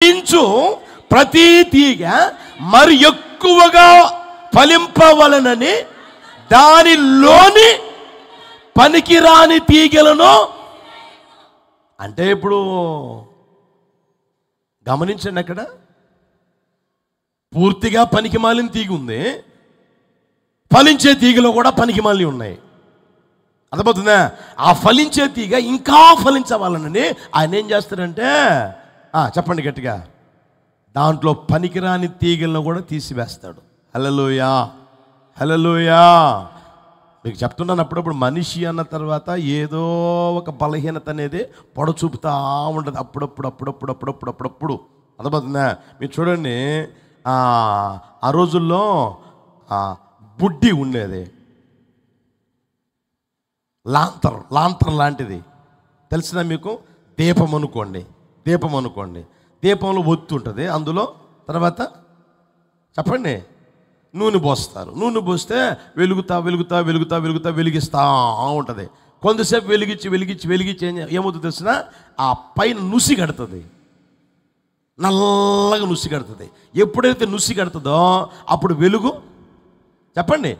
ఫలించు ప్రతి తీగ మరి ఎక్కువగా ఫలింపవలనని దానిలోని పనికిరాని తీగలను, అంటే ఇప్పుడు గమనించండి, అక్కడ పూర్తిగా పనికిమాలిన తీగ ఉంది, ఫలించే తీగలో కూడా పనికిమాలిన ఉన్నాయి. అర్థమవుతుందా? ఆ ఫలించే తీగ ఇంకా ఫలించవాలనని ఆయన ఏం చేస్తాడంటే, చెప్పండి గట్టిగా, దాంట్లో పనికిరాని తీగలను కూడా తీసివేస్తాడు. హల్లెలూయా, హల్లెలూయా. మీకు చెప్తున్నాను, అప్పుడప్పుడు మనిషి అన్న తర్వాత ఏదో ఒక బలహీనత అనేది పొడచూపుతా ఉంటుంది, అప్పుడప్పుడు. అర్థమవుతుందా? మీరు చూడండి, ఆ రోజుల్లో బుడ్డి ఉండేది, లాంతరం లాంటిది, తెలిసినా మీకు? దీపం అనుకోండి, దీపంలో ఒత్తి ఉంటుంది, అందులో తర్వాత చెప్పండి నూనె పోస్తారు. నూనె పోస్తే వెలుగుతా వెలిగిస్తూ ఉంటుంది. కొంతసేపు వెలిగించి ఏమవుతుంది తెలిసిన, ఆ పైన నుసి కడుతుంది, నల్లగా నుసి కడుతుంది. ఎప్పుడైతే నుసి కడుతుందో అప్పుడు వెలుగు చెప్పండి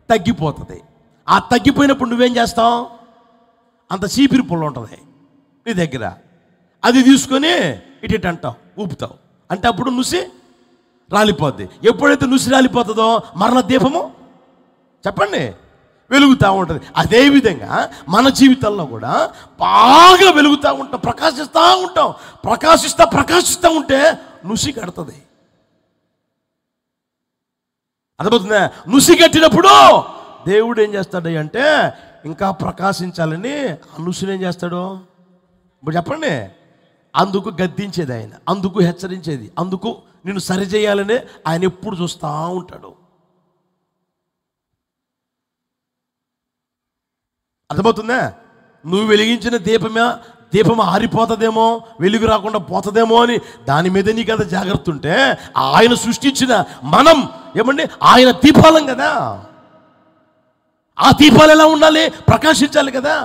తగ్గిపోతుంది. ఆ తగ్గిపోయినప్పుడు నువ్వేం చేస్తావు? అంత చీపిరి పుల్ల ఉంటుంది నీ దగ్గర, అది తీసుకొని ఇటు అంటావు, ఊపుతావు, అంటే అప్పుడు నుసి రాలిపోద్ది. ఎప్పుడైతే నుసి రాలిపోతుందో మరల దీపము చెప్పండి వెలుగుతూ ఉంటుంది. అదేవిధంగా మన జీవితంలో కూడా బాగా వెలుగుతూ ఉంటాం, ప్రకాశిస్తూ ఉంటే నుసి కడుతుంది. అర్థమవుతుందా? నుసి కట్టినప్పుడు దేవుడు ఏం చేస్తాడు అంటే, ఇంకా ప్రకాశించాలని ఆ నుసిని ఏం చేస్తాడు? ఇప్పుడు చెప్పండి, అందుకు గద్దించేది ఆయన, అందుకు హెచ్చరించేది, అందుకు నిన్ను సరిచేయాలని ఆయన ఎప్పుడు చూస్తూ ఉంటాడు. అర్థమవుతుందా? నువ్వు వెలిగించిన దీపం ఆరిపోతుందేమో, వెలుగు రాకుండా పోతుందేమో అని దాని మీద నీకు అంత జాగ్రత్త ఉంటే, ఆయన సృష్టించిన మనం ఏమండి ఆయన దీపాలం కదా. ఆ దీపాలు ఎలా ఉండాలి? ప్రకాశించాలి కదా,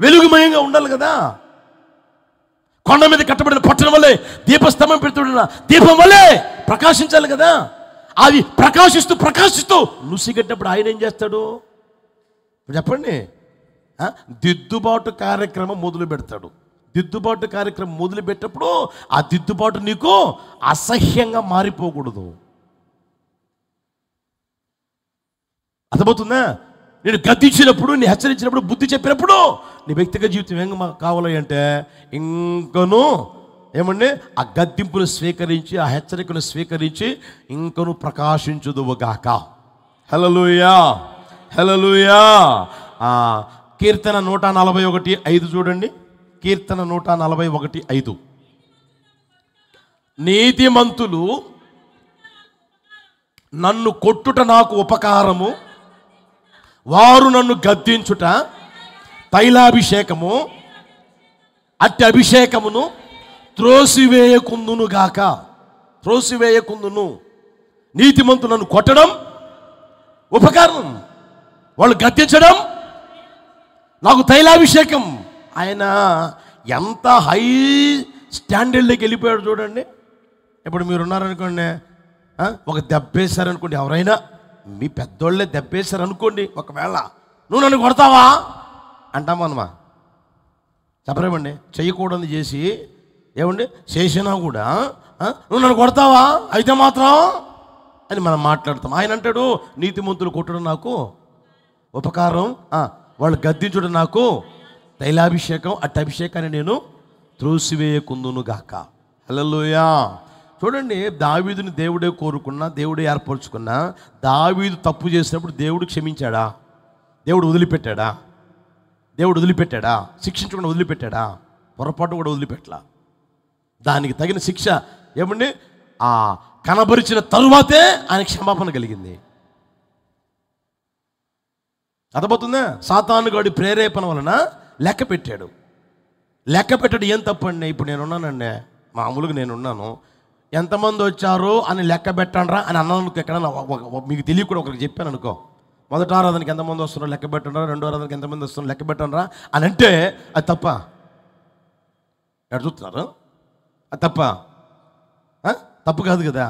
వెలుగుమయంగా ఉండాలి కదా. కొండ మీద కట్టబడిన పట్టణం వల్లే, దీపస్తంభం పెడుతున్న దీపం వల్లే ప్రకాశించాలి కదా. అది ప్రకాశిస్తూ నుసిగట్టినప్పుడు ఆయన ఏం చేస్తాడు చెప్పండి? దిద్దుబాటు కార్యక్రమం మొదలు పెడతాడు. దిద్దుబాటు కార్యక్రమం మొదలు పెట్టినప్పుడు ఆ దిద్దుబాటు నీకు అసహ్యంగా మారిపోకూడదు. అర్థమవుతుందా? నేను గద్దించినప్పుడు, నేను హెచ్చరించినప్పుడు, బుద్ధి చెప్పినప్పుడు నీ వ్యక్తిగత జీవితం ఏం కావాలి అంటే, ఇంకను ఏమండి ఆ గద్దింపును స్వీకరించి, ఆ హెచ్చరికను స్వీకరించి ఇంకను ప్రకాశించుదువుగాక. హల్లెలూయా, హల్లెలూయా. కీర్తన 141:5 చూడండి. కీర్తన 141:5. నీతిమంతులు నన్ను కొట్టుట నాకు ఉపకారము, వారు నన్ను గద్దించుట తైలాభిషేకము, అట్టి అభిషేకమును త్రోసివేయకుందును గాక. నీతిమంతులు నన్ను కొట్టడం ఉపకారం, వాళ్ళు గద్దించడం నాకు తైలాభిషేకం. ఆయన ఎంత హై స్టాండర్డ్లోకి వెళ్ళిపోయాడు చూడండి. ఇప్పుడు మీరు ఉన్నారనుకోండి, ఒక దెబ్బేశారనుకోండి, ఎవరైనా మీ పెద్దోళ్ళే దెబ్బేశారనుకోండి, ఒకవేళ నువ్వు నన్ను కొడతావా అంటామన్నమా? చెప్పరేమండి? చెయ్యకూడదు చేసి ఏమండి చేసినా కూడా నువ్వు నన్ను కొడతావా అయితే మాత్రం అని మనం మాట్లాడతాం. ఆయన అంటాడు, నీతిమంతులు కొట్టడం నాకు ఉపకారం, వాళ్ళు గద్దించడం నాకు తైలాభిషేకం, అట్టి అభిషేకాన్ని నేను త్రోసివేయకుందును గాక. హల్లెలూయా. చూడండి, దావీదుని దేవుడే కోరుకున్నా, దేవుడే ఏర్పరచుకున్నా, దావీదు తప్పు చేసినప్పుడు దేవుడు క్షమించాడా? దేవుడు వదిలిపెట్టాడా? శిక్షించకుండా వదిలిపెట్టాడా? పొరపాటు కూడా వదిలిపెట్టలా. దానికి తగిన శిక్ష ఏమండి కనబరిచిన తరువాతే ఆయన క్షమాపణ కలిగింది. అర్థమవుతుందా? సాతానుగాడి ప్రేరేపణ వలన లెక్క పెట్టాడు. ఏం తప్పండి? ఇప్పుడు నేనున్నానండి, మామూలుగా నేనున్నాను, ఎంతమంది వచ్చారు అని లెక్క పెట్టండ్రా అని అన్నాను. ఎక్కడన్నా మీకు తెలియకుండా ఒకరికి చెప్పాను అనుకో, మొదటి ఆరాధనకి ఎంతమంది వస్తున్నారో లెక్క పెట్టండ్రా, రెండో ఆరాధనకి ఎంతమంది వస్తున్నారో లెక్క పెట్టండ్రా అని అంటే అది తప్ప? ఎక్కడ చూస్తున్నారు? అది తప్ప? తప్పు కాదు కదా,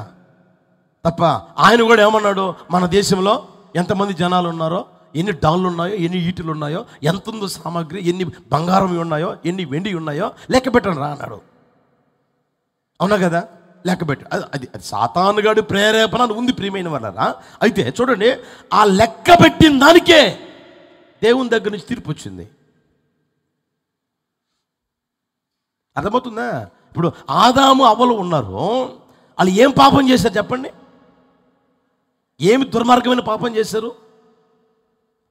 తప్ప. ఆయన కూడా ఏమన్నాడు, మన దేశంలో ఎంతమంది జనాలు ఉన్నారో, ఎన్ని డాళ్ళు ఉన్నాయో, ఎన్ని ఈటులు ఉన్నాయో, ఎంత ఉందో సామాగ్రి, ఎన్ని బంగారం ఉన్నాయో, ఎన్ని వెండి ఉన్నాయో లెక్క పెట్టండి రా అన్నాడు. అవునా కదా, లెక్క పెట్టు. అది సాతానుగాడి ప్రేరేపణ ఉంది ప్రియమైన వాళ్ళరా. అయితే చూడండి, ఆ లెక్క పెట్టిన దానికే దేవుని దగ్గర నుంచి తీర్పు వచ్చింది. అర్థమవుతుందా? ఇప్పుడు ఆదాము అవ్వలు ఉన్నారు, వాళ్ళు ఏం పాపం చేశారు చెప్పండి? ఏమి దుర్మార్గమైన పాపం చేశారు?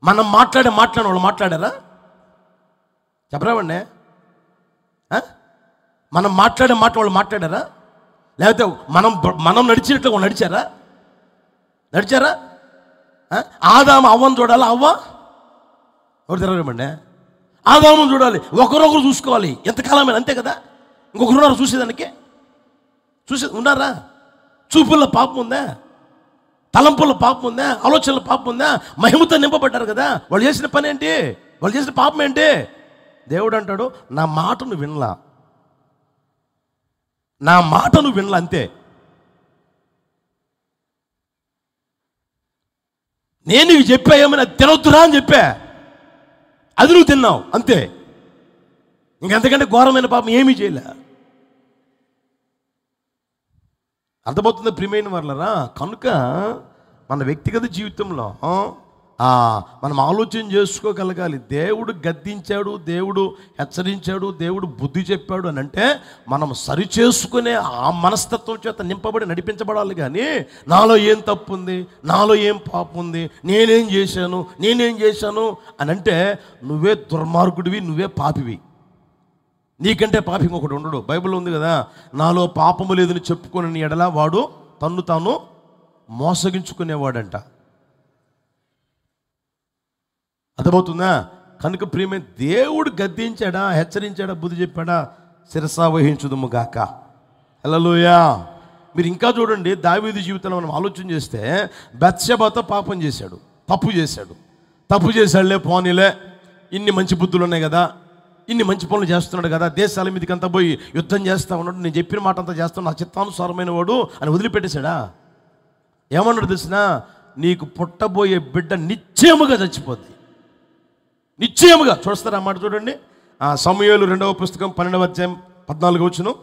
మనం మాట్లాడిన వాళ్ళు మాట్లాడారా? చెప్పరావండి. మనం మాట్లాడే మాట వాళ్ళు మాట్లాడారా? లేకపోతే మనం నడిచినట్లు వాళ్ళు నడిచారా? ఆదాము అవ్వను చూడాలి, అవ్వ ఎవరు తిరగమండి, ఆదామును చూడాలి, ఒకరొకరు చూసుకోవాలి. ఎంతకాలమైనా అంతే కదా. ఇంకొకరున్నారు చూసేదానికి, ఉన్నారా? చూపుల్లో పాపం ఉందా? తలంపుల్లో పాపం ఉందా? ఆలోచనల పాపం ఉందా? మహిమతో నింపబడ్డారు కదా. వాళ్ళు చేసిన పని ఏంటి? వాళ్ళు చేసిన పాపం ఏంటి? దేవుడు అంటాడు, నా మాటను వినలా అంతే. నేను ఇవి చెప్పా, ఏమైనా తినొద్దురా అని చెప్పా, అది నువ్వు తిన్నావు అంతే. ఇంకెంతకంటే ఘోరమైన పాపం ఏమీ చేయలే. అర్థమవుతుంది ప్రియమైన వాళ్ళరా. కనుక మన వ్యక్తిగత జీవితంలో మనం ఆలోచన చేసుకోగలగాలి. దేవుడు గద్దించాడు, దేవుడు హెచ్చరించాడు, దేవుడు బుద్ధి చెప్పాడు అని అంటే మనం సరిచేసుకునే ఆ మనస్తత్వం చేత నింపబడి నడిపించబడాలి. కానీ నాలో ఏం తప్పు ఉంది, నాలో ఏం పాపం ఉంది, నేనేం చేశాను అని అంటే నువ్వే దుర్మార్గుడివి, నువ్వే పాపివి. నీకంటే పాపి ఇంకొకటి ఉండడు. బైబిల్లో ఉంది కదా, నాలో పాపము లేదని చెప్పుకుని ఎడల వాడు తన్ను తాను మోసగించుకునేవాడంట. అర్థమవుతుందా? కనుక ప్రియమైన దేవుడు గద్దించాడా, హెచ్చరించాడా, బుద్ధి చెప్పాడా? శిరసా వహించుదుము గాక. హల్లెలూయా. మీరు ఇంకా చూడండి, దావీదు జీవితంలో మనం ఆలోచన చేస్తే బత్షెబతో పాపం చేశాడు, తప్పు చేశాడులే, పోనీలే, ఇన్ని మంచి బుద్ధులు ఉన్నాయి కదా, ఇన్ని మంచి పనులు చేస్తున్నాడు కదా, దేశాల మీదకి అంతా పోయి యుద్ధం చేస్తూ ఉన్నాడు, నేను చెప్పిన మాట అంతా చేస్తాను, నా చిత్తానుసారమైన వాడు అని వదిలిపెట్టేశాడా? ఏమన్నాడు తెలిసినా? నీకు పుట్టబోయే బిడ్డ నిశ్చయముగా చచ్చిపోద్ది, నిశ్చయముగా. చూస్తారా అన్నమాట? చూడండి, సమూయేలు 2వ పుస్తకం 12వ అధ్యాయం 14వ వచనం.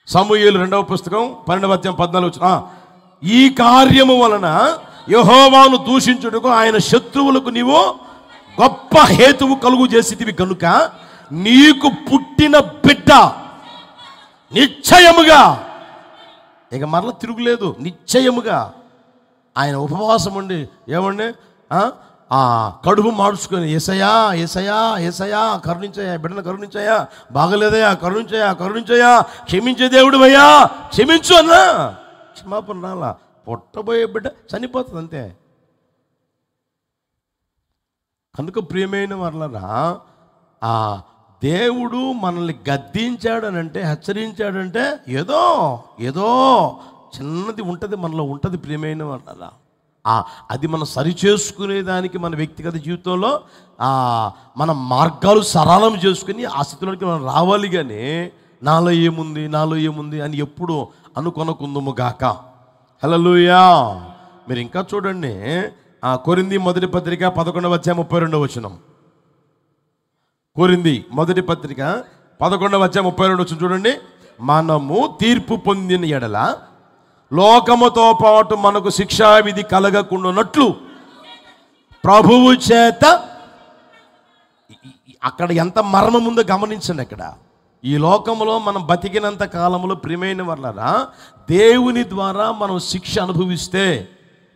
సమూయేలు 2వ పుస్తకం 12వ అధ్యాయం 14వ వచనం. ఈ కార్యము వలన యెహోవాను దూషించుటకు ఆయన శత్రువులకు నీవు గొప్ప హేతువు కలుగు చేసితివి కనుక నీకు పుట్టిన బిడ్డ నిశ్చయముగా, ఇక మరలా తిరుగులేదు, నిశ్చయముగా. ఆయన ఉపవాసం ఉండి ఏమండి, కడుపు మార్చుకొని యేసయ్యా కరుణించయ్యా, బిడ్డను కరుణించయ్యా, బాగలేదయ్యా కరుణించయ్యా, క్షమించే దేవుడు అయ్యా క్షమించు అన్నా. క్షమాపణ రాలా, పుట్టబోయే బిడ్డ చనిపోతుంది అంతే. కనుక ప్రియమైన వాళ్ళరా, దేవుడు మనల్ని గద్దించాడనంటే, హెచ్చరించాడంటే ఏదో చిన్నది ఉంటుంది, మనలో ఉంటుంది ప్రియమైన వాళ్ళరా. అది మనం సరిచేసుకునేదానికి మన వ్యక్తిగత జీవితంలో మన మార్గాలు సరళం చేసుకుని ఆ స్థితిలోకి మనం రావాలి. కానీ నాలో ఏముంది అని ఎప్పుడు అనుకొనకుందుము గాక. హల్లెలూయా. మీరు ఇంకా చూడండి, కొరింథీ మొదటి పత్రిక 11వ అధ్యాయం 32వ వచనం. కొరింథీ మొదటి పత్రిక 11వ అధ్యాయం 32వ వచనం చూడండి. మనము తీర్పు పొందిన ఎడల లోకముతో పాటు మనకు శిక్షావిధి కలగకుండానట్లు ప్రభువు చేత. అక్కడ ఎంత మర్మం ఉందో గమనించండి. అక్కడ ఈ లోకంలో మనం బతికినంత కాలంలో ప్రియమైన వాళ్ళరా, దేవుని ద్వారా మనం శిక్ష అనుభవిస్తే,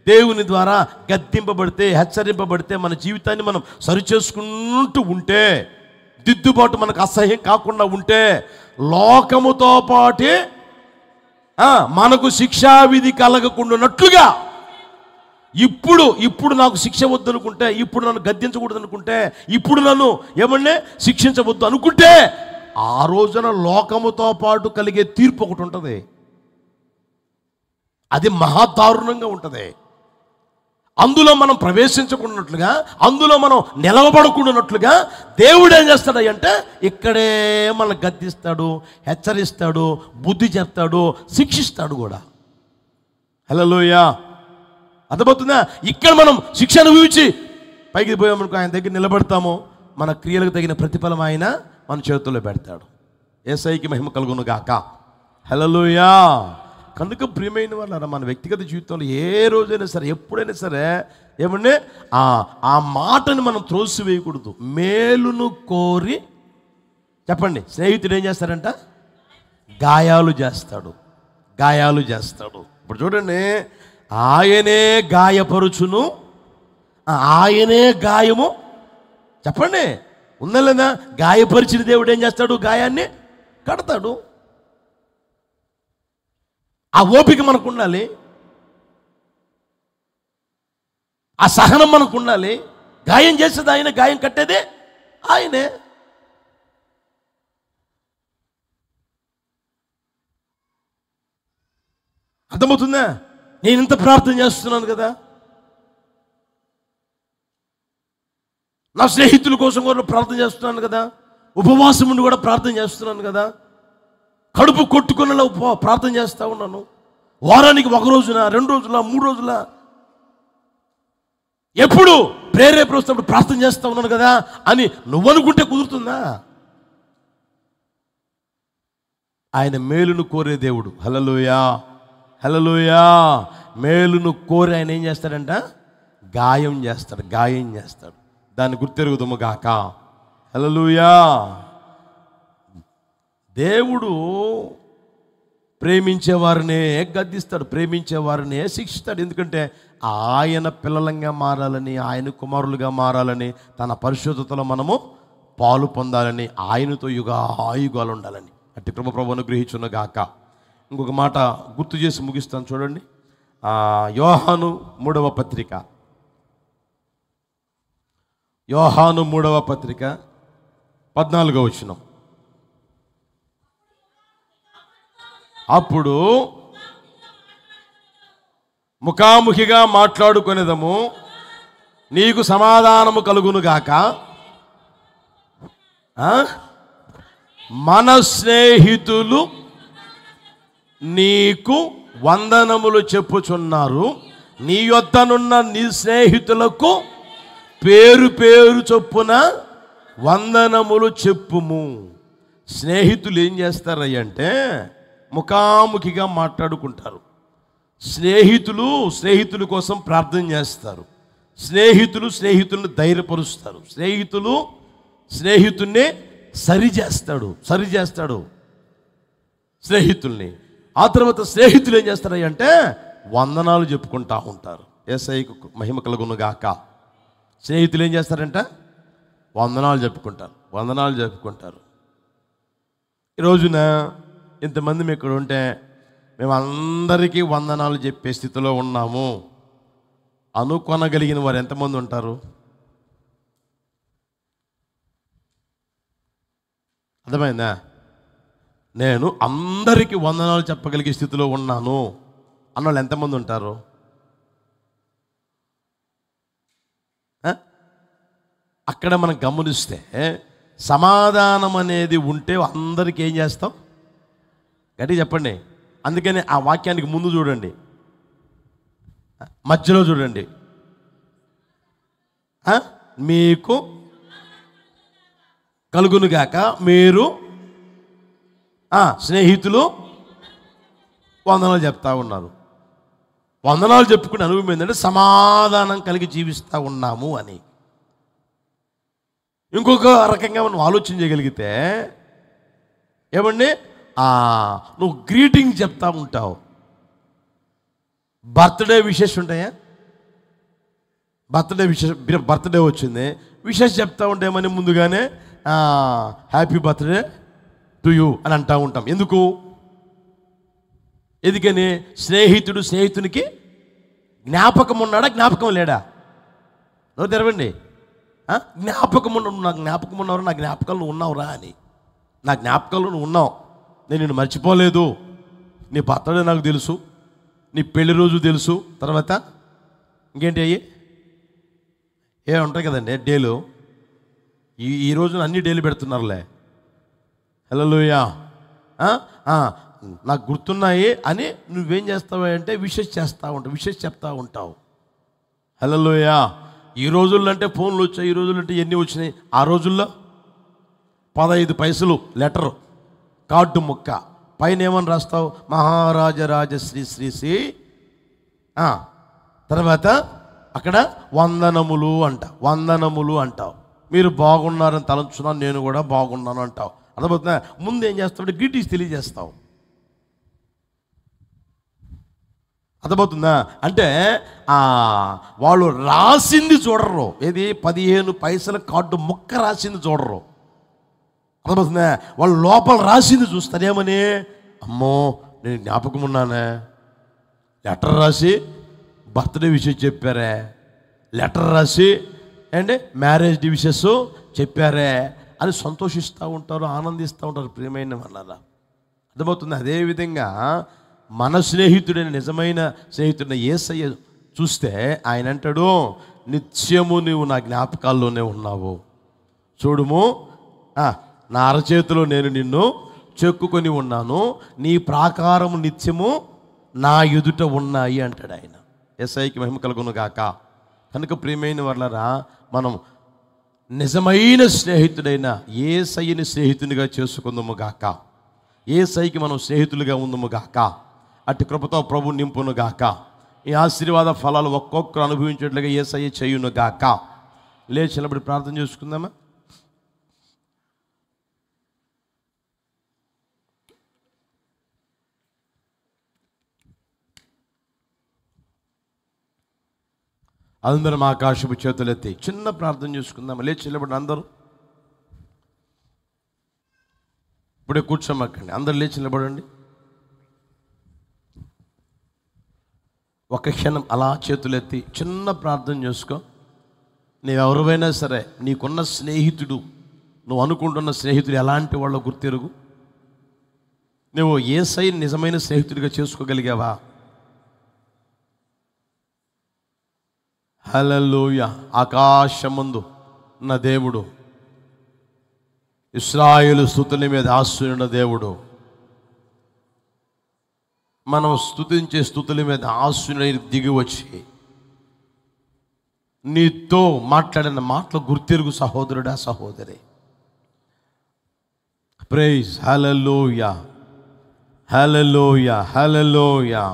దేవుని ద్వారా గద్దింపబడితే, హెచ్చరింపబడితే, మన జీవితాన్ని మనం సరిచేసుకుంటూ ఉంటే, దిద్దుబాటు మనకు అసహ్యం కాకుండా ఉంటే, లోకముతో పాటే మనకు శిక్షావిధి కలగకుండానట్లుగా ఇప్పుడు నాకు శిక్ష వద్దు అనుకుంటే, ఇప్పుడు నన్ను గద్దించకూడదు అనుకుంటే, ఇప్పుడు నన్ను ఏమన్నా శిక్షించవద్దు అనుకుంటే, ఆ రోజున లోకముతో పాటు కలిగే తీర్పు ఒకటి ఉంటుంది. అది మహాదారుణంగా ఉంటుంది. అందులో మనం ప్రవేశించకుండాట్లుగా, అందులో మనం నిలవబడకుండాట్లుగా దేవుడు ఏం చేస్తాడంటే ఇక్కడే మనల్ని గద్దిస్తాడు, హెచ్చరిస్తాడు, బుద్ధి చెప్తాడు, శిక్షిస్తాడు కూడా. హల్లెలూయా. అర్థమవుతుందా? ఇక్కడ మనం శిక్ష అనుభవించి పైకి పోయామనుకో, ఆయన దగ్గర నిలబడతాము. మన క్రియలకు తగిన ప్రతిఫలం ఆయన మన చేతుల్లో పెడతాడు. యేసయ్యకి మహిమ కలుగును గాక. హల్లెలూయా. కనుక ప్రియమైన వాళ్ళారా, మన వ్యక్తిగత జీవితంలో ఏ రోజైనా సరే, ఎప్పుడైనా సరే ఏమంటే ఆ మాటని మనం త్రోసివేయకూడదు. మేలును కోరి, చెప్పండి, స్నేహితుడు ఏం చేస్తాడంట? గాయాలు చేస్తాడు, గాయాలు చేస్తాడు. ఇప్పుడు చూడండి, ఆయనే గాయపరుచును, ఆయనే గాయము, చెప్పండి, ఉందా లేదా? గాయపరిచిన దేవుడు ఏం చేస్తాడు? గాయాన్ని కడతాడు. ఆ ఓపిక మనకు ఉండాలి, ఆ సహనం మనకు ఉండాలి. గాయం చేసేది ఆయన, గాయం కట్టేదే ఆయనే. అర్థమవుతుందా? నేను ఇంత ప్రార్థన చేస్తున్నాను కదా, నా స్నేహితుల కోసం కూడా ప్రార్థన చేస్తున్నాను కదా, ఉపవాసం ఉండి కూడా ప్రార్థన చేస్తున్నాను కదా, కడుపు కొట్టుకునేలా ప్రార్థన చేస్తూ ఉన్నాను, వారానికి 1 రోజున 2 రోజుల 3 రోజుల, ఎప్పుడు ప్రేరేపణ వస్తున్నప్పుడు ప్రార్థన చేస్తూ ఉన్నాను కదా అని నువ్వు అనుకుంటే కుదురుతుందా? ఆయన మేలును కోరే దేవుడు. హల్లెలూయా, హల్లెలూయా. మేలును కోరి ఆయన ఏం చేస్తాడంట? గాయం చేస్తాడు, గాయం చేస్తాడు. దాన్ని గుర్తెరుగుదము గాక. హల్లెలూయా. దేవుడు ప్రేమించేవారినే గద్దిస్తాడు, ప్రేమించేవారినే శిక్షిస్తాడు. ఎందుకంటే ఆయన పిల్లలంగా మారాలని, ఆయన కుమారులుగా మారాలని, తన పరిశుద్ధతలో మనము పాలు పొందాలని, ఆయనతో యుగాయుగాలు ఉండాలని అట్టి కృప ప్రభువును అనుగ్రహించును గాక. ఇంకొక మాట గుర్తు చేసి ముగిస్తాను చూడండి. యోహాను 3వ పత్రిక, యోహాను 3వ పత్రిక 14వ వచనం. అప్పుడు ముఖాముఖిగా మాట్లాడుకొనేదము, నీకు సమాధానము కలుగునుగాక. మన స్నేహితులు నీకు వందనములు చెప్పుచున్నారు, నీ యొద్దనున్న నీ స్నేహితులకు పేరు పేరు చొప్పున వందనములు చెప్పుము. స్నేహితులు ఏం చేస్తారంటే ముఖాముఖిగా మాట్లాడుకుంటారు. స్నేహితుల కోసం ప్రార్థన చేస్తారు. స్నేహితుల్ని ధైర్యపరుస్తారు. స్నేహితుల్ని సరిచేస్తాడు స్నేహితుల్ని. ఆ తర్వాత స్నేహితులు ఏం చేస్తారంటే వందనాలు చెప్పుకుంటా ఉంటారు. యేసయ్యకు మహిమ కలుగును గాక. స్నేహితులు ఏం చేస్తారంట? వందనాలు చెప్పుకుంటారు. ఈ రోజున ఇంతమంది మేము ఇక్కడ ఉంటే మేము అందరికీ వందనాలు చెప్పే స్థితిలో ఉన్నాము అనుకొనగలిగిన వారు ఎంతమంది ఉంటారు? అర్థమైందా? నేను అందరికీ వందనాలు చెప్పగలిగే స్థితిలో ఉన్నాను అన్నవాళ్ళు ఎంతమంది ఉంటారు? అక్కడ మనం గమనిస్తే సమాధానం అనేది ఉంటే అందరికీ ఏం చేస్తాం? గట్టిగా చెప్పండి. అందుకని ఆ వాక్యానికి ముందు చూడండి, మధ్యలో చూడండి. మీకు కలుగునుగాక, మీరు స్నేహితులు వందనాలు చెప్తా ఉన్నారు. వందనాలు చెప్పుకునే అనుభవం ఏంటంటే సమాధానం కలిగి జీవిస్తూ ఉన్నాము అని. ఇంకొక రకంగా మనం ఆలోచన చేయగలిగితే ఏమండి, నువ్వు గ్రీటింగ్ చెప్తా ఉంటావు. బర్త్డే విషెస్ ఉంటాయా? బర్త్డే వచ్చింది, విషెస్ చెప్తా ఉంటామని ముందుగానే హ్యాపీ బర్త్డే టు యూ అని అంటూ ఉంటాం. ఎందుకని స్నేహితునికి జ్ఞాపకం ఉన్నాడా, జ్ఞాపకం లేడా? నువ్వు తెరవండి. జ్ఞాపకం ఉన్నవారు, నా జ్ఞాపకాలు నువ్వు ఉన్నావురా అని. నా జ్ఞాపకాలు నువ్వు ఉన్నావు, నేను నిన్ను మర్చిపోలేదు. నీ బర్త్డే నాకు తెలుసు, నీ పెళ్లి రోజు తెలుసు, తర్వాత ఇంకేంటి అయ్యి ఉంటాయి కదండి డేలు. ఈ రోజున అన్ని డేలు పెడుతున్నారులే. హల్లెలూయా. నాకు గుర్తున్నాయి అని నువ్వేం చేస్తావు అంటే విషెస్ చేస్తూ ఉంటావు, విషెస్ చెప్తా ఉంటావు. హల్లెలూయా. ఈ రోజుల్లో అంటే ఫోన్లు వచ్చాయి, ఈ రోజుల్లో అంటే ఎన్ని వచ్చినాయి. ఆ రోజుల్లో 15 పైసలు లెటరు, కార్డు ముక్క, పైన ఏమని రాస్తావు, మహారాజరాజశ్రీ శ్రీ శ్రీ, తర్వాత అక్కడ వందనములు అంటావు. మీరు బాగున్నారని తలంచున్నాను, నేను కూడా బాగున్నాను అంటావు. అర్థమవుతుందా? ముందు ఏం చేస్తావు, గ్రీటింగ్స్ తెలియజేస్తావు. అర్థమవుతుందా? అంటే వాళ్ళు రాసింది చూడరు, ఏది 15 పైసల కార్డు ముక్క రాసింది చూడరు. అర్థమవుతుందా? వాళ్ళు లోపల రాసింది చూస్తారేమని, అమ్మో నేను జ్ఞాపకం ఉన్నానే, లెటర్ రాసి బర్త్డే విషయం చెప్పారే, లెటర్ రాసి అంటే మ్యారేజ్ విషెస్ చెప్పారే అని సంతోషిస్తూ ఉంటారు, ఆనందిస్తూ ఉంటారు. ప్రియమైన వాళ్ళరా, అర్థమవుతుంది? అదేవిధంగా మన స్నేహితుడైన, నిజమైన స్నేహితుడైన యేసయ్య చూస్తే ఆయన అంటాడు, నిత్యము నీవు నా జ్ఞాపకాల్లోనే ఉన్నావు. చూడుము, నా అరచేతిలో నేను నిన్ను చెక్కుకొని ఉన్నాను, నీ ప్రాకారము నిత్యము నా ఎదుట ఉన్నాయి అంటాడు ఆయన. యేసయ్యకి మహిమ కలుగును గాక. కనుక ప్రియమైన వాళ్ళరా, మనం నిజమైన స్నేహితుడైన యేసయ్యని స్నేహితునిగా చేసుకుందాము గాక. యేసయ్యకి మనం స్నేహితులుగా ఉందము గాక. అట్టి కృపతో ప్రభు నింపును గాక. ఈ ఆశీర్వాద ఫలాలు ఒక్కొక్కరు అనుభవించేట్లుగా యేసయ్య చేయును గాక. లేచి నిలబడి ప్రార్థన చేసుకుందామా? అందరం ఆకాశపు చేతులెత్తి చిన్న ప్రార్థన చేసుకుందాం. లేచి నిలబడి అందరూ ఇప్పుడే కూర్చోమక్కండి, అందరు లేచి నిలబడండి. ఒక క్షణం అలా చేతులెత్తి చిన్న ప్రార్థన చేసుకో. నీవెవరైనా సరే, నీకున్న స్నేహితుడు, నువ్వు అనుకుంటున్న స్నేహితుడు ఎలాంటి వాళ్ళో గుర్తెరుగు. నువ్వు యేసయ్యని నిజమైన స్నేహితుడిగా చేసుకోగలిగావా? హల్లెలూయా. ఆకాశమందు ఉన్న దేవుడు, ఇశ్రాయేలు స్తుతుల మీద ఆశీనున్న దేవుడు, మనం స్తుతించే స్తుతుల మీద ఆశీనుడై దిగి వచ్చి నీతో మాట్లాడిన మాటలు గుర్తెరుగు సహోదరుడా, సహోదరి. ప్రైజ్. హల్లెలూయా, హల్లెలూయా, హల్లెలూయా.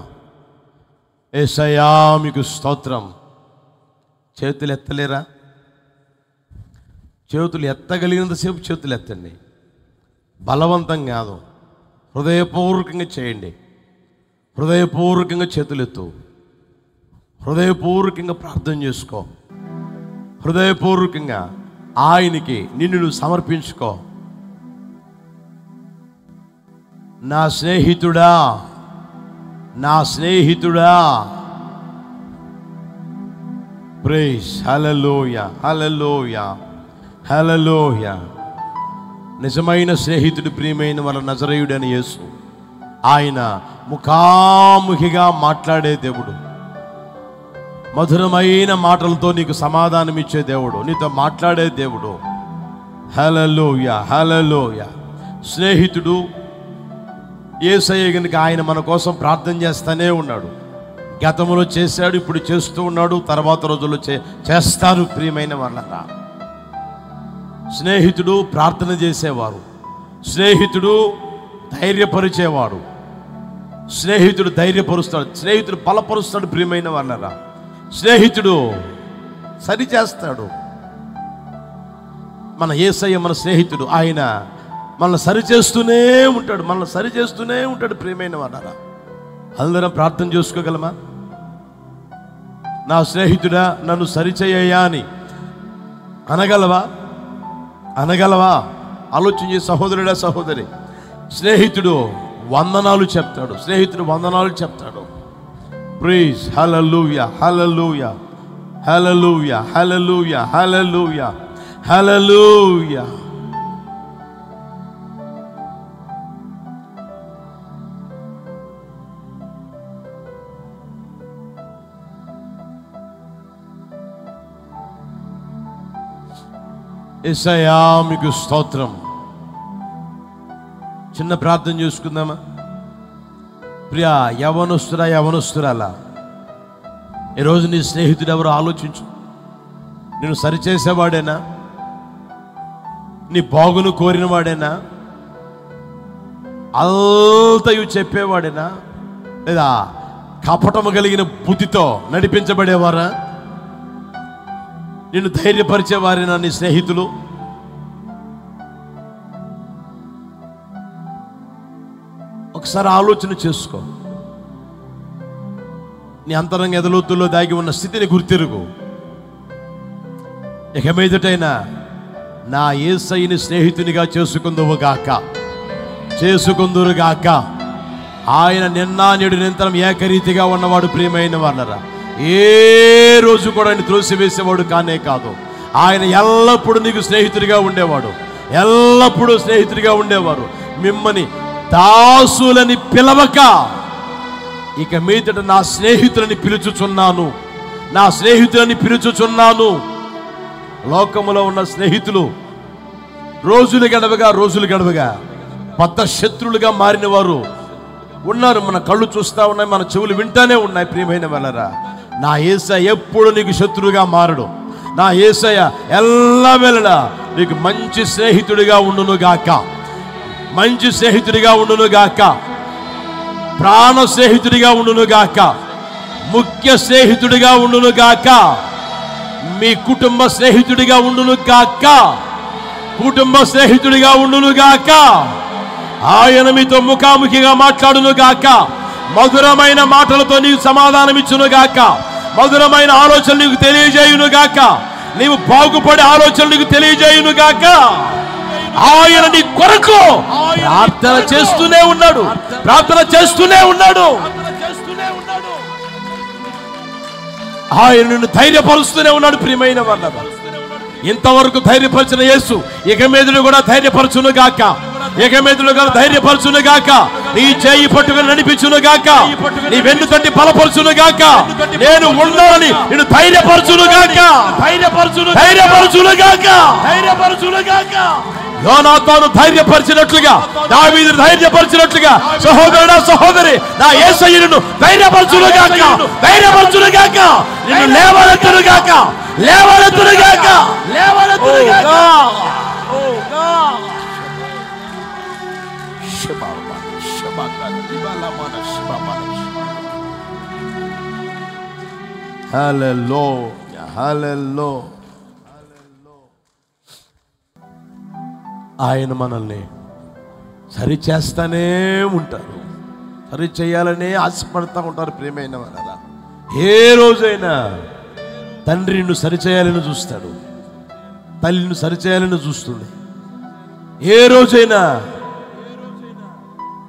యేసయ్యా మీకు స్తోత్రం. చేతులు ఎత్తలేరా? చేతులు ఎత్తగలిగినంతసేపు చేతులు ఎత్తండి. బలవంతం కాదు, హృదయపూర్వకంగా చేయండి. హృదయపూర్వకంగా చేతులు ఎత్తు, హృదయపూర్వకంగా ప్రార్థన చేసుకో, హృదయపూర్వకంగా ఆయనకి నిన్ను నువ్వు సమర్పించుకో. నా స్నేహితుడా, నా స్నేహితుడా. ప్రైజ్. హల్లెలూయా, హల్లెలూయా, హల్లెలూయా. నిజమైన స్నేహితుడు ప్రియమైన వాళ్ళ నజరేయుడైన యేసు. ఆయన ముఖాముఖిగా మాట్లాడే దేవుడు, మధురమైన మాటలతో నీకు సమాధానం ఇచ్చే దేవుడు, నీతో మాట్లాడే దేవుడు. హల్లెలూయా, హల్లెలూయా. స్నేహితుడు యేసయ్య గనుక ఆయన మన కోసం ప్రార్థన చేస్తూనే ఉన్నాడు. గతంలో చేశాడు, ఇప్పుడు చేస్తూ ఉన్నాడు, తర్వాత రోజుల్లో చేస్తారు. ప్రియమైన వాళ్ళరా, స్నేహితుడు ప్రార్థన చేసేవారు, స్నేహితుడు ధైర్యపరిచేవాడు, స్నేహితుడు ధైర్యపరుస్తాడు, స్నేహితుడు బలపరుస్తాడు. ప్రియమైన వాళ్ళరా, స్నేహితుడు సరిచేస్తాడు. మన యేసయ్య మన స్నేహితుడు. ఆయన మనల్ని సరిచేస్తూనే ఉంటాడు, మనల్ని సరిచేస్తూనే ఉంటాడు. ప్రియమైన వాళ్ళరా, అందరం ప్రార్థన చేసుకోగలమా? నా స్నేహితుడా నన్ను సరిచేయ్యా అని అనగలవా? అనగలవా? ఆలోచన చేసి సహోదరుడా, సహోదరి. స్నేహితుడు వందనాలు చెప్తాడు, స్నేహితుడు వందనాలు చెప్తాడు. ప్రైజ్. హల్లెలూయా, హల్లెలూయా, హల్లెలూయా, హల్లెలూయా, హల్లెలూయా, హల్లెలూయా. యేసయ్యా మీకు స్తోత్రం. చిన్న ప్రార్థన చేసుకుందామా? ప్రియా యవనస్తురాలా, ఈరోజు నీ స్నేహితుడు ఎవరు ఆలోచించు. నేను సరిచేసేవాడేనా? నీ బాగును కోరినవాడేనా? అంతయు చెప్పేవాడేనా? లేదా కపటము కలిగిన బుద్ధితో నడిపించబడేవారా? నిన్ను ధైర్యపరిచేవారేనా నీ స్నేహితులు? ఒకసారి ఆలోచన చేసుకో. నీ అంతరంగ ఎదలోతుల్లో దాగి ఉన్న స్థితిని గుర్తిరుగు. ఇక మీదటైనా నా యేసయ్యని స్నేహితునిగా చేసుకుందురుగాక. ఆయన నిన్న నేడు నిరంతరం ఏకరీతిగా ఉన్నవాడు. ప్రియమైన వాళ్ళరా, ఏ రోజు కూడా ఆయన త్రోసివేసేవాడు కానే కాదు. ఆయన ఎల్లప్పుడూ నీకు స్నేహితుడిగా ఉండేవాడు, ఎల్లప్పుడూ స్నేహితుడిగా ఉండేవారు. మిమ్మల్ని దాసులని పిలవక ఇక మీదట నా స్నేహితులని పిలుచుచున్నాను. లోకములో ఉన్న స్నేహితులు రోజులు గడవగా పెద్ద శత్రులుగా మారిన వారు ఉన్నారు. మన కళ్ళు చూస్తూ ఉన్నాయి, మన చెవులు వింటానే ఉన్నాయి. ప్రియమైన వాళ్ళరా, నా యేసయ్య ఎప్పుడు నీకు శత్రువుగా మారడు. నా యేసయ్య ఎల్లవేళలా నీకు మంచి స్నేహితుడిగా ఉండునుగాక, ప్రాణ స్నేహితుడిగా ఉండునుగాక, ముఖ్య స్నేహితుడిగా ఉండునుగాక, మీ కుటుంబ స్నేహితుడిగా ఉండునుగాక, ఆయన మీతో ముఖాముఖిగా మాట్లాడునుగాక, మధురమైన మాటలతో నీకు సమాధానమిచ్చునుగాక, మధురమైన ఆలోచనలు నీకు తెలియజేయునుగాక, నీవు బాగుపడే ఆలోచనలు నీకు తెలియజేయునుగాక. ఆయన నీ కొరకు ప్రార్థన చేస్తూనే ఉన్నాడు. ఆయన నిన్ను ధైర్యపరుస్తూనే ఉన్నాడు. ప్రియమైన వాళ్ళరా, ఇంతవరకు ధైర్యపరిచిన యేసు ఇక మీదను కూడా ధైర్యపరచునుగాక, నీ చేయి పట్టుకుని నడిపించునుగాక, నీ వెన్ను తట్టి బలపరచునుగాక, నేను ఉన్నానని నిన్ను ధైర్యపరచునుగాక. యోనాతాను ధైర్యపరిచినట్లుగా, దావీదును ధైర్యపరిచినట్లుగా, సహోదరుడా సహోదరి, నా యేసయ్యను ధైర్యపరచునుగాక, నిన్ను లేవనెత్తునుగాక. ఆయన మనల్ని సరిచేస్తానే ఉంటారు, సరి చేయాలనే ఆశపడతా ఉంటారు. ప్రియమైన వాళ్ళరా, ఏ రోజైనా తండ్రి నిన్ను సరిచేయాలని చూస్తాడు, తల్లి నిన్ను సరిచేయాలని చూస్తుంది. ఏ రోజైనా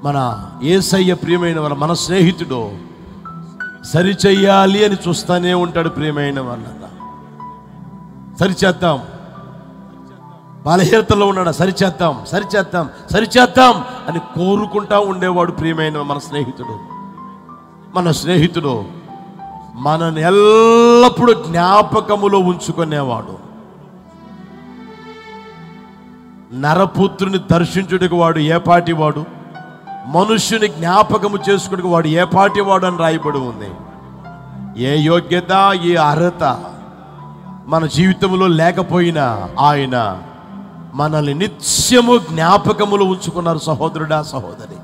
మన యేసయ్య ప్రియమైన వాళ్ళ మన స్నేహితుడు సరిచేయాలి అని చూస్తానే ఉంటాడు. ప్రియమైన వాళ్ళ సరిచేద్దాం, బలహీనతలో ఉన్నాడా సరిచేద్దాం అని కోరుకుంటా ఉండేవాడు. ప్రియమైన మన స్నేహితుడు మనని ఎల్లప్పుడూ జ్ఞాపకములో ఉంచుకునేవాడు. నరపుత్రుని దర్శించుటకు వాడు ఏ పాటి వాడు, మనుష్యుని జ్ఞాపకము చేసుకునే వాడు ఏ పాటి వాడు అని రాయబడి ఉంది. ఏ యోగ్యత, ఏ అర్హత మన జీవితంలో లేకపోయినా ఆయన మనల్ని నిత్యము జ్ఞాపకములో ఉంచుకున్నారు. సహోదరుడా సహోదరి,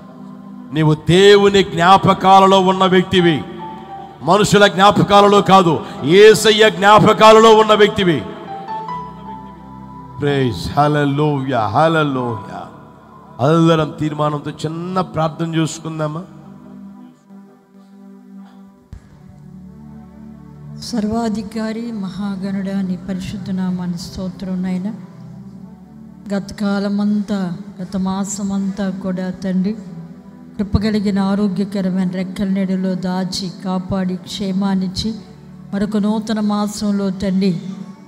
నీవు దేవుని జ్ఞాపకాలలో ఉన్న వ్యక్తివి, మనుషుల జ్ఞాపకాలలో కాదు, యేసయ్య జ్ఞాపకాలలో ఉన్న వ్యక్తివి. ప్రైజ్ హల్లెలూయా. అందరం తీర్మానంతో చిన్న ప్రార్థన చేసుకుందామా? సర్వాధికారి మహాగణుడా, నీ పరిశుద్ధ నామానికి స్తోత్రం నాయనా. గత మాసమంతా కూడా తండ్రి కృపగలిగిన ఆరోగ్యకరమైన రెక్కల నీడలో దాచి కాపాడి క్షేమాన్నిచ్చి మరొక నూతన మాసంలో తండ్రి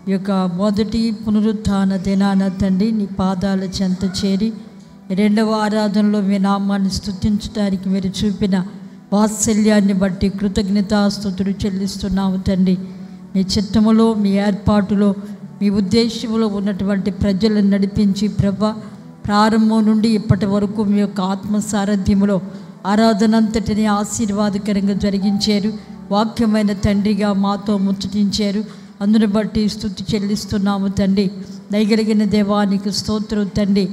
ఈ యొక్క మొదటి పునరుత్థాన దినాన తండ్రి నీ పాదాల చెంత చేరి రెండవ ఆరాధనలో మీ నామాన్ని స్తుతించడానికి మీరు చూపిన వాత్సల్యాన్ని బట్టి కృతజ్ఞతాస్తుతులు చెల్లిస్తున్నాము తండ్రి. మీ చిత్తములో, మీ ఏర్పాటులో మీ ఉద్దేశంలో ఉన్నటువంటి ప్రజలను నడిపించి ప్రభా, ప్రారంభం నుండి ఇప్పటి వరకు మీ యొక్క ఆత్మ సారథ్యంలో ఆరాధనంతటిని ఆశీర్వాదకరంగా జరిగించారు. వాక్యమైన తండ్రిగా మాతో ముచ్చటించారు. అందును బట్టి స్తుతి చెల్లిస్తున్నాము తండ్రి. దయగలిగిన దేవానికి స్తోత్రం తండ్రి.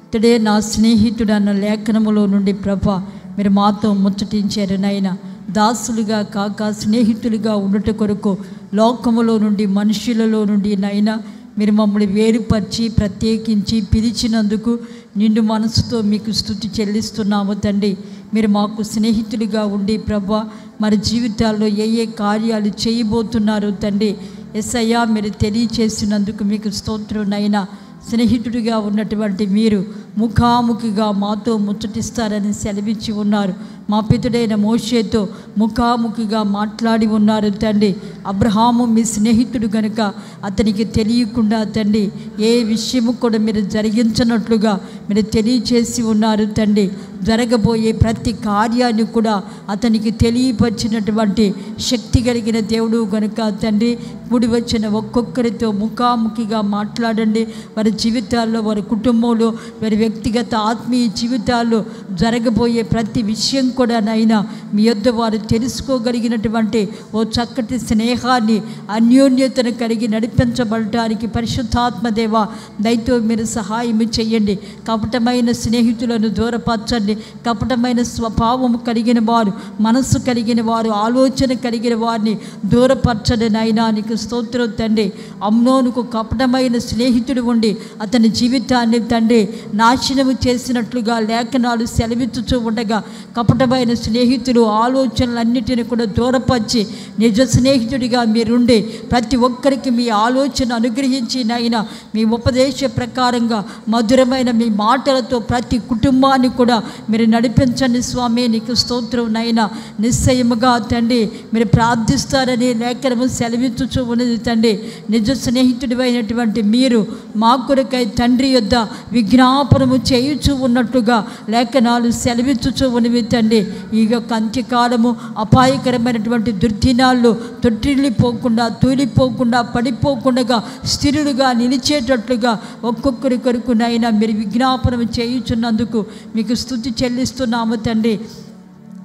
ఇతడే నా స్నేహితుడు అన్న లేఖనములో నుండి ప్రభా మీరు మాతో ముచ్చటించారు నాయన. దాసులుగా కాక స్నేహితులుగా ఉండట కొరకు లోకములో నుండి మనుషులలో నుండి నాయన మీరు మమ్మల్ని వేరుపరిచి ప్రత్యేకించి పిలిచినందుకు నిండు మనసుతో మీకు స్తుతి చెల్లిస్తున్నాము తండ్రి. మీరు మాకు స్నేహితులుగా ఉండి ప్రభా మరి జీవితాల్లో ఏ కార్యాలు చేయబోతున్నారు తండ్రి యేసయ్యా మీరు తెలియచేసినందుకు మీకు స్తోత్రం నైనా. స్నేహితుడిగా ఉన్నటువంటి మీరు ముఖాముఖిగా మాతో ముచ్చటిస్తారని సెలవిచ్చి ఉన్నారు. మా పితుడైన మోషేతో ముఖాముఖిగా మాట్లాడి ఉన్నారు తండ్రి. అబ్రహాము మీ స్నేహితుడు కనుక అతనికి తెలియకుండా తండ్రి ఏ విషయము కూడా మీరు జరిగించనట్లుగా మీరు తెలియచేసి ఉన్నారు తండ్రి. జరగబోయే ప్రతి కార్యాన్ని కూడా అతనికి తెలియపరిచినటువంటి శక్తి కలిగిన దేవుడు కనుక తండ్రి కూడి వచ్చిన ఒక్కొక్కరితో ముఖాముఖిగా మాట్లాడండి. వారి జీవితాల్లో, వారి కుటుంబంలో, వారి వ్యక్తిగత ఆత్మీయ జీవితాల్లో జరగబోయే ప్రతి విషయం కూడా నైనా మీ యొద్ద వారు తెలుసుకోగలిగినటువంటి ఓ చక్కటి స్నేహాన్ని, అన్యోన్యతను కలిగి నడిపించబడటానికి పరిశుద్ధాత్మ దేవ దయతో మీరు సహాయం చేయండి. కపటమైన స్నేహితులను దూరపరచండి. కపటమైన స్వభావం కలిగిన వారు, మనస్సు కలిగిన వారు, ఆలోచన కలిగిన వారిని దూరపరచండి నైనా. నీకు స్తోత్రం తండ్రి. అమ్నోనుకు కపటమైన స్నేహితుడు ఉండి అతని జీవితాన్ని తండ్రి నాశనము చేసినట్లుగా లేఖనాలు సెలవిచ్చుచూ ఉండగా కపటమైన స్నేహితులు ఆలోచనలన్నిటిని కూడా దూరపరిచి నిజ స్నేహితుడిగా మీరుండి ప్రతి ఒక్కరికి మీ ఆలోచన అనుగ్రహించి నైనా మీ ఉపదేశ ప్రకారంగా మధురమైన మీ మాటలతో ప్రతి కుటుంబాన్ని కూడా మీరు నడిపించండి స్వామి. నీకు స్తోత్రం నైనా. నిశ్చయముగా తండ్రి మీరు ప్రార్థిస్తారని లేఖనము సెలవిచ్చుచూ ఉన్నది తండ్రి. నిజ స్నేహితుడి అయినటువంటి మీరు మా కొరకై తండ్రి యొద్ద విజ్ఞాపనము చేయుచూ ఉన్నట్టుగా లేఖనాలు సెలవిచ్చుచూ ఉన్నవి తండ్రి. ఈ యొక్క అంత్యకాలము అపాయకరమైనటువంటి దుర్దినాల్లో తొట్టిల్లిపోకుండా, తూలిపోకుండా, పడిపోకుండా స్థిరులుగా నిలిచేటట్లుగా ఒక్కొక్కరి కొరకునైనా మీరు విజ్ఞాపనం చేయుచున్నందుకు మీకు స్తుతి చెల్లిస్తున్నాము తండ్రి.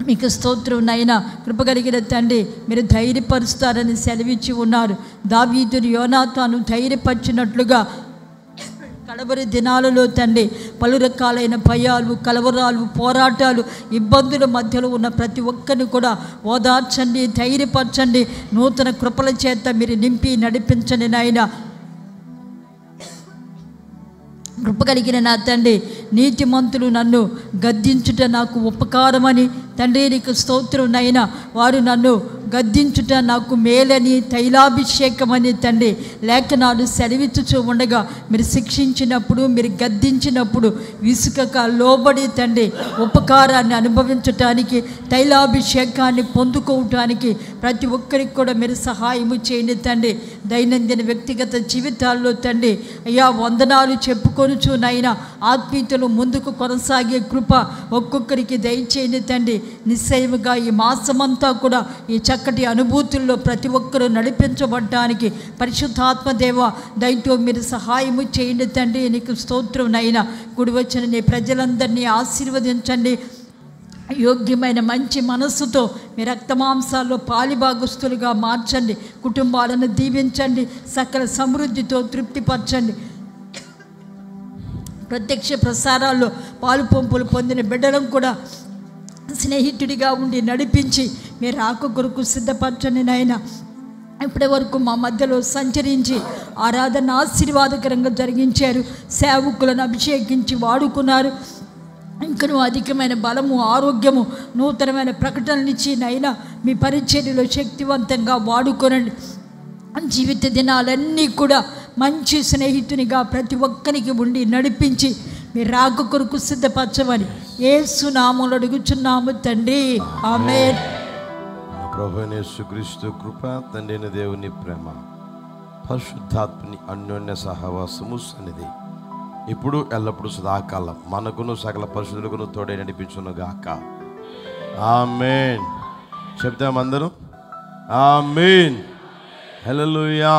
మీకు స్తోత్రం నైనా. కృపగలిగిన తండ్రి మీరు ధైర్యపరుస్తారని సెలవిచ్చి ఉన్నారు. దావీదును యోనాతాను ధైర్యపరిచినట్లుగా కడవరి దినాలలో తండ్రి పలు రకాలైన భయాలు, కలవరాలు, పోరాటాలు, ఇబ్బందుల మధ్యలో ఉన్న ప్రతి ఒక్కరిని కూడా ఓదార్చండి, ధైర్యపరచండి. నూతన కృపల చేత మీరు నింపి నడిపించండి నాయన. కృపగలిగిన నా తండ్రి నీతిమంతులు నన్ను గద్దించుట నాకు ఉపకారమని తండ్రి నీకు స్తోత్రం నైనా. వారు నన్ను గద్దించుట నాకు మేలని, తైలాభిషేకమని తండ్రి లేఖనాలు సెలవిచ్చుచూ ఉండగా మీరు శిక్షించినప్పుడు, మీరు గద్దించినప్పుడు విసుకక లోబడి తండ్రి ఉపకారాన్ని అనుభవించటానికి, తైలాభిషేకాన్ని పొందుకోవటానికి ప్రతి ఒక్కరికి కూడా మీరు సహాయము చేయండి తండ్రి. దైనందిన వ్యక్తిగత జీవితాల్లో తండ్రి అయ్యా వందనాలు చెప్పుకొనుచు నైనా ఆత్మీయతలు ముందుకు కొనసాగే కృప ఒక్కొక్కరికి దయచేయండి తండ్రి. నిశ్చయముగా ఈ మాసమంతా కూడా ఈ చక్కటి అనుభూతుల్లో ప్రతి ఒక్కరూ నడిపించబడటానికి పరిశుద్ధాత్మ దేవ దయతో మీరు సహాయము చేయండి తండ్రి. నీకు స్తోత్రం నైనా. కూడి వచ్చిన నీ ప్రజలందరినీ ఆశీర్వదించండి. యోగ్యమైన మంచి మనస్సుతో మీ రక్తమాంసాల్లో పాలిభాగస్తులుగా మార్చండి. కుటుంబాలను దీవించండి. సకల సమృద్ధితో తృప్తిపరచండి. ప్రత్యక్ష ప్రసారాల్లో పాలు పంపులు పొందిన బిడ్డలను కూడా స్నేహితుడిగా ఉండి నడిపించి మీరు రాక కొరకు సిద్ధపరచండి నాయన. ఇప్పటి వరకు మా మధ్యలో సంచరించి ఆరాధన ఆశీర్వాదకరంగా జరిగించారు. సేవకులను అభిషేకించి వాడుకున్నారు. ఇంకనూ అధికమైన బలము, ఆరోగ్యము, నూతనమైన ప్రకటనలు ఇచ్చి నైనా మీ పరిచర్యలో శక్తివంతంగా వాడుకోనండి. జీవిత దినాలన్నీ కూడా మంచి స్నేహితునిగా ప్రతి ఒక్కరికి ఉండి నడిపించి మీరు రాక కొరకు సిద్ధపరచమని యేసు నామములో అడుగుచున్నాము తండ్రి. ఆమేన్. ప్రభువైన యేసుక్రీస్తు కృప, తండ్రి దేవుని ప్రేమ, పరిశుద్ధాత్మని అన్యోన్య సహవాసము సన్నిధి ఇప్పుడు ఎల్లప్పుడూ సదాకాలం మనకును సకల పరిశుద్ధులకును తోడే నడిపించునుగాక. ఆమేన్. చెప్తాం అందరం ఆమేన్. హల్లెలూయా.